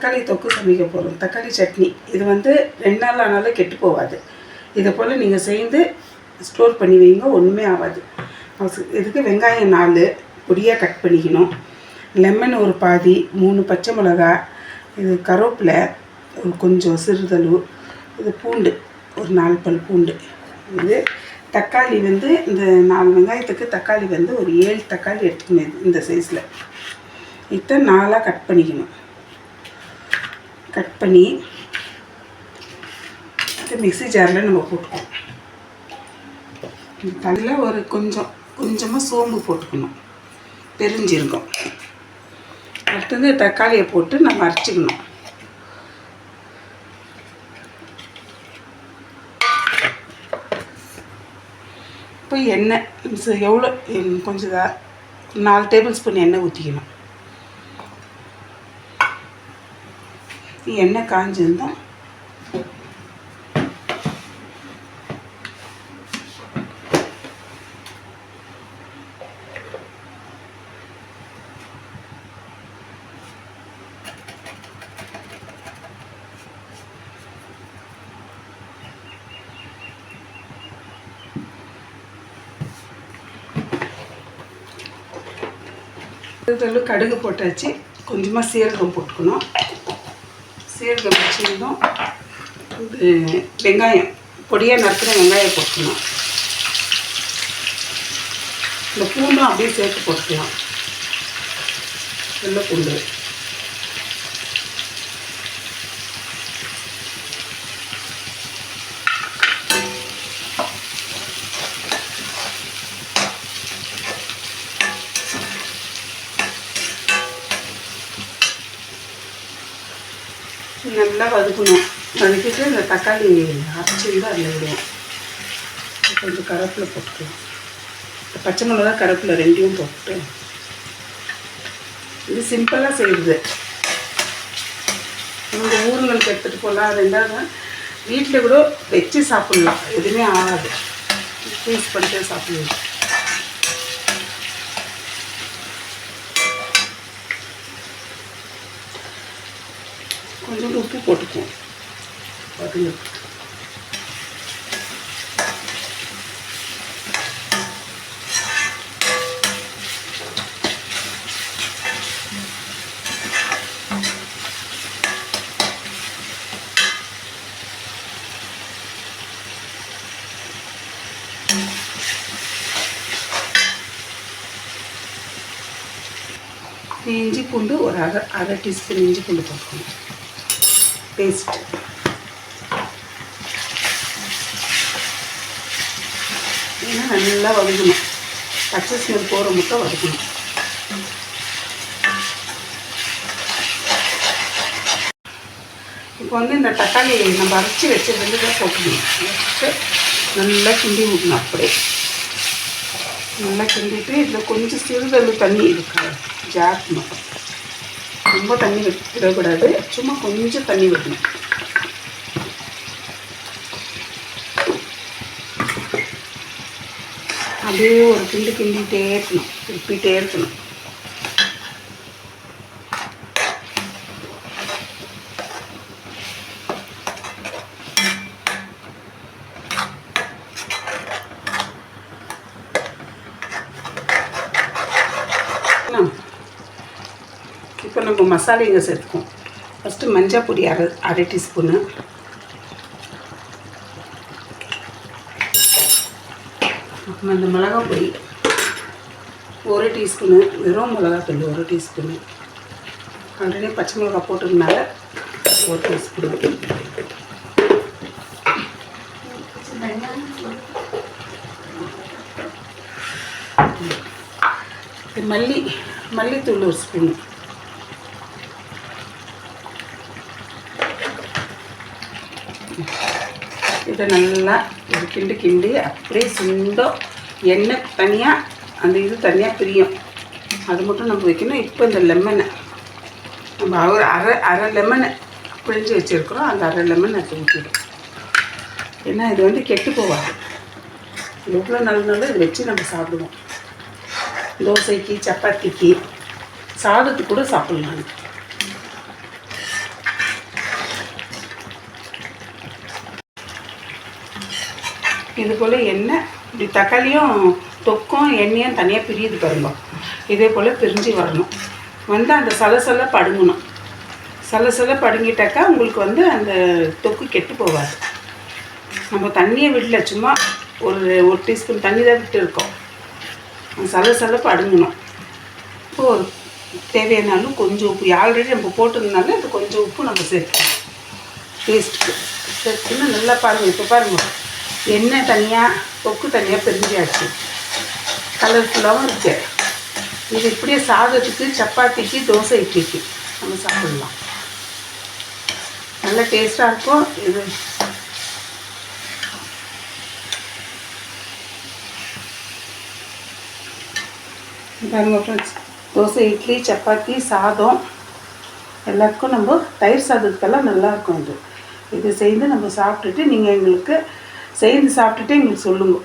தக்காளி தொக்கு சமைக்க போகிறோம். தக்காளி சட்னி. இது வந்து 2 நாள் ஆனாலும் கெட்டு போகாது. இதை போல் நீங்கள் செய்து ஸ்டோர் பண்ணி வைங்க, ஒன்றுமே ஆகாது. இதுக்கு வெங்காயம் 4 பொடியாக கட் பண்ணிக்கணும். லெமன் ஒரு பாதி, 3 பச்சை மிளகா, இது கருவேப்பிலை ஒரு கொஞ்சம் சிறுதளவு, இது பூண்டு ஒரு 4 பல் பூண்டு. இது தக்காளி வந்து இந்த 4 வெங்காயத்துக்கு தக்காளி வந்து ஒரு 7 தக்காளி எடுத்துக்கணும். இந்த சைஸில் இதை 4ஆக கட் பண்ணிக்கணும். கட் பண்ணி மிக்ஸி ஜாரில் நம்ம போட்டுக்கணும். அதில் ஒரு கொஞ்சமாக சோம்பு போட்டுக்கணும், பெருஞ்சீரகம். அடுத்தது தக்காளியை போட்டு நம்ம அரைச்சிக்கணும். இப்போ எண்ணெய் எவ்வளோ கொஞ்சம் 4 டேபிள் ஸ்பூன் எண்ணெய் ஊற்றிக்கணும். எண்ணெய் காஞ்சிருந்தோம் கடுகு போட்டாச்சு. கொஞ்சமாக சீரகம் போட்டுக்கணும். சீரகம் வச்சுருந்தோம். இது வெங்காயம் பொடியாக நறுக்கிற வெங்காயம் போட்டுக்கணும். இந்த பூண்டும் அப்படியே சேர்த்து போட்டுக்கலாம். வெள்ளை பூண்டு நல்லா வதக்கணும். வதக்கிட்டு இந்த தக்காளி அரைச்சிருந்து அதில் விடுவோம். கொஞ்சம் கருவேப்பிலை போட்டுக்கலாம். பச்சை மிளகா கருவேப்பிலை 2யும் போட்டு இது சிம்பிளாக செய்யுது. உங்கள் ஊருங்களுக்கு எடுத்துகிட்டு போகலாம். 2வது வீட்டில் கூட வச்சு சாப்பிட்லாம், எதுவுமே ஆகாது. யூஸ் பண்ணிட்டு சாப்பிடலாம். கொஞ்சம் உப்பு போட்டுக்குவோம். பார்த்துங்க, இஞ்சி பூண்டு ஒரு அரை டீஸ்பூன் இஞ்சி பூண்டு போட்டுக்கணும். பேஸ்ட் ஏன்னா நல்லா வதக்கணும். பச்சை ஸ்மெல் போகிற மட்டும் வதக்கணும். இப்போ வந்து இந்த தக்காளி நம்ம அரைச்சி வச்சது தான் போட்டுக்கணும். வச்சு நல்லா கிண்டி விடணும். அப்படியே நல்லா கிண்டிட்டு இதில் கொஞ்சம் சிறுதளவு தண்ணி இருக்கா ஜாஸ்தி மட்டும். ரொம்ப தண்ணி விடக்கூடாது, சும்மா கொஞ்சம் தண்ணி விடணும். அப்படியே ஒரு கிண்டிகிட்டே இருக்கணும், திருப்பிகிட்டே இருக்கணும். இப்போ நம்ம மசாலைங்க சேர்த்துக்குவோம். ஃபஸ்ட்டு மஞ்சள் பொடி அரை டீஸ்பூனு, அப்புறம் அந்த மிளகாய் பொடி 1 டீஸ்பூனு, வெறும் மிளகாத்தூள் 1 டீஸ்பூனு, ஆல்ரெடி பச்சை மிளகாய் போட்டதுனால 1 டீஸ்பூனு, மல்லித்தூள் 1 ஸ்பூனு, இதை நல்லா ஒரு கிண்டி அப்படியே சுண்டோம். எண்ணெய் தனியாக அந்த இது தனியாக பிரியும், அது மட்டும் நம்ம வைக்கணும். இப்போ இந்த லெமனை நம்ம அரை லெமனை பிழிஞ்சு வச்சுருக்குறோம். அந்த அரை லெமன் அது ஊற்றிடும். ஏன்னா இது வந்து கெட்டு போகாது. எவ்வளோ நல்ல இதை வச்சு நம்ம சாப்பிடுவோம். தோசைக்கு, சப்பாத்திக்கு, சாதத்துக்கு கூட சாப்பிட்லாம். இது போல் எண்ணெய் இப்படி தக்காளியும் தொக்கும் எண்ணெயும் தனியாக பிரியுது பாருங்க. இதே போல் பிரிஞ்சு வரணும். வந்து அந்த சலசல படுங்கணும். சலசல படுங்கிட்டாக்கா உங்களுக்கு வந்து அந்த தொக்கு கெட்டு போகாது. நம்ம தண்ணியை விடல, சும்மா ஒரு டீஸ்பூன் தண்ணி தான் விட்டு இருக்கோம். சலசல படுங்கணும். இப்போது தேவையானாலும் கொஞ்சம் உப்பு, ஆல்ரெடி நம்ம போட்டதுனால அது கொஞ்சம் உப்பு நம்ம சேர்க்கணும் டேஸ்ட்டுக்கு. சேர்த்துன்னு நல்லா பாருங்கள். இப்போ பாருங்கள், எண்ணெய் தனியாக தொக்கு தனியாக பிரிஞ்சாச்சு, கலர்ஃபுல்லாகவும் இருக்குது. இது இப்படியே சாதத்துக்கு, சப்பாத்திக்கு, தோசை இட்லிக்கு நம்ம சாப்பிடலாம். நல்லா டேஸ்ட்டாக இருக்கும் இது. பாருங்கள் ஃப்ரெண்ட்ஸ், தோசை, இட்லி, சப்பாத்தி, சாதம் எல்லாத்துக்கும் நம்ம தயிர் சாதத்துக்கெல்லாம் நல்லாயிருக்கும் இது. இது செய்து நம்ம சாப்பிட்டுட்டு நீங்கள் எங்களுக்கு செய்து சாப்பிட்டுட்டு எங்களுக்கு சொல்லுங்கள்.